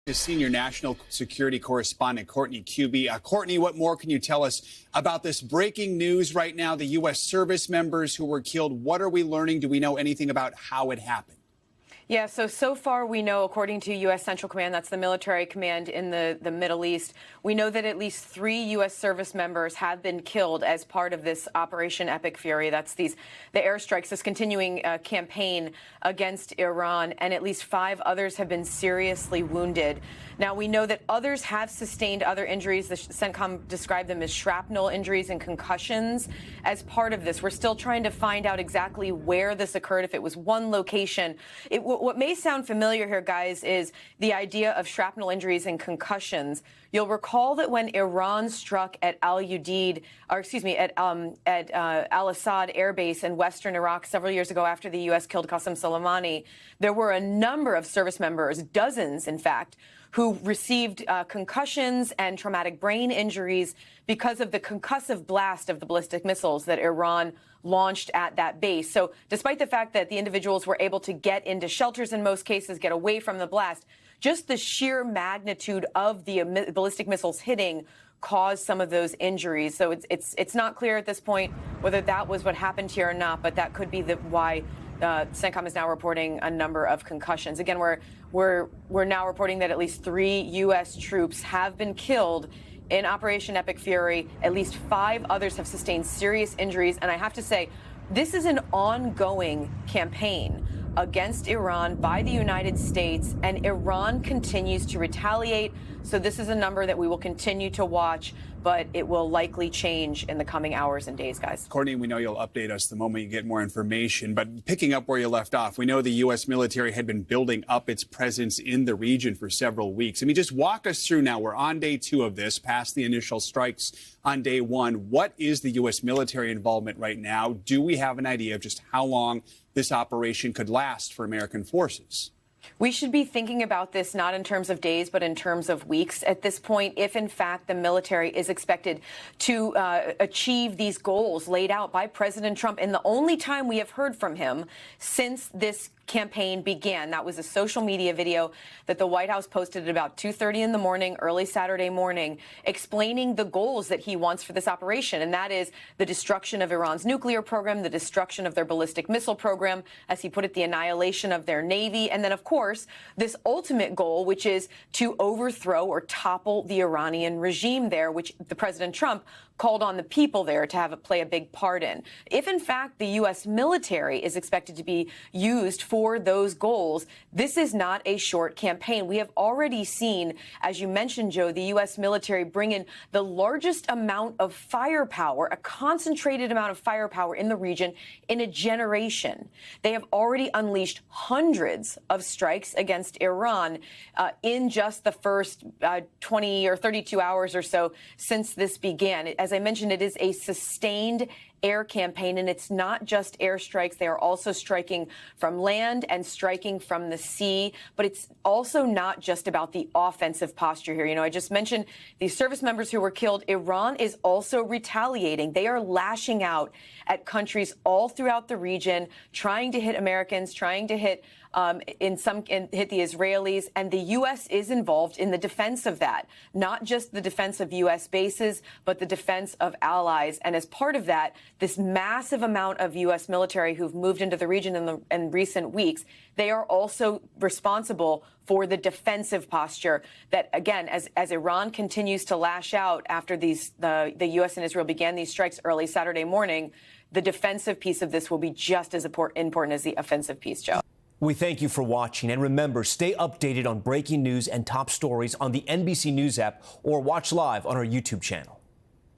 To senior national security correspondent Courtney Kube. Courtney, what more can you tell us about this breaking news right now? The U.S. service members who were killed. What are we learning? Do we know anything about how it happened? Yeah, so far we know, according to U.S. Central Command, that's the military command in the Middle East, we know that at least 3 U.S. service members have been killed as part of this Operation Epic Fury. That's the airstrikes, this continuing campaign against Iran, and at least 5 others have been seriously wounded. Now, we know that others have sustained other injuries. The CENTCOM described them as shrapnel injuries and concussions as part of this. We're still trying to find out exactly where this occurred, if it was one location. What may sound familiar here, guys, is the idea of shrapnel injuries and concussions. You'll recall that when Iran struck at Al-Udeid, or excuse me, at Al-Assad Air Base in western Iraq several years ago after the U.S. killed Qasem Soleimani, there were a number of service members, dozens, in fact, who received concussions and traumatic brain injuries because of the concussive blast of the ballistic missiles that Iran launched at that base. So despite the fact that the individuals were able to get into shelters in most cases, get away from the blast, just the sheer magnitude of the ballistic missiles hitting caused some of those injuries. So it's not clear at this point whether that was what happened here or not, but that could be why CENTCOM is now reporting a number of concussions. Again, we're now reporting that at least 3 U.S. troops have been killed in Operation Epic Fury. At least 5 others have sustained serious injuries. And I have to say, this is an ongoing campaign against Iran by the United States, and Iran continues to retaliate. So this is a number that we will continue to watch, but it will likely change in the coming hours and days, guys. Courtney, we know you'll update us the moment you get more information, but picking up where you left off, we know the U.S. military had been building up its presence in the region for several weeks. I mean, just walk us through now. We're on day 2 of this, past the initial strikes on day 1. What is the U.S. military involvement right now? Do we have an idea of just how long this operation could last for American forces? We should be thinking about this not in terms of days, but in terms of weeks at this point, if in fact the military is expected to achieve these goals laid out by President Trump in the only time we have heard from him since this campaign began. That was a social media video that the White House posted at about 2:30 in the morning, early Saturday morning, explaining the goals that he wants for this operation. And that is the destruction of Iran's nuclear program, the destruction of their ballistic missile program, as he put it, the annihilation of their Navy. And then, of course, this ultimate goal, which is to overthrow or topple the Iranian regime there, which the President Trump called on the people there to play a big part in. If, in fact, the U.S. military is expected to be used for those goals, this is not a short campaign. We have already seen, as you mentioned, Joe, the U.S. military bring in the largest amount of firepower, a concentrated amount of firepower in the region in a generation. They have already unleashed hundreds of strikes against Iran in just the first 20 or 32 hours or so since this began. As I mentioned, it is a sustained air campaign, and it's not just airstrikes. They are also striking from land and striking from the sea. But it's also not just about the offensive posture here. You know, I just mentioned these service members who were killed. Iran is also retaliating. They are lashing out at countries all throughout the region, trying to hit Americans, trying to hit hit the Israelis, and the U.S. is involved in the defense of that, not just the defense of U.S. bases, but the defense of allies. And as part of that, this massive amount of U.S. military who've moved into the region in recent weeks, they are also responsible for the defensive posture that, again, as Iran continues to lash out after the U.S. and Israel began these strikes early Saturday morning, the defensive piece of this will be just as important as the offensive piece, Joe. We thank you for watching, and remember, stay updated on breaking news and top stories on the NBC News app or watch live on our YouTube channel.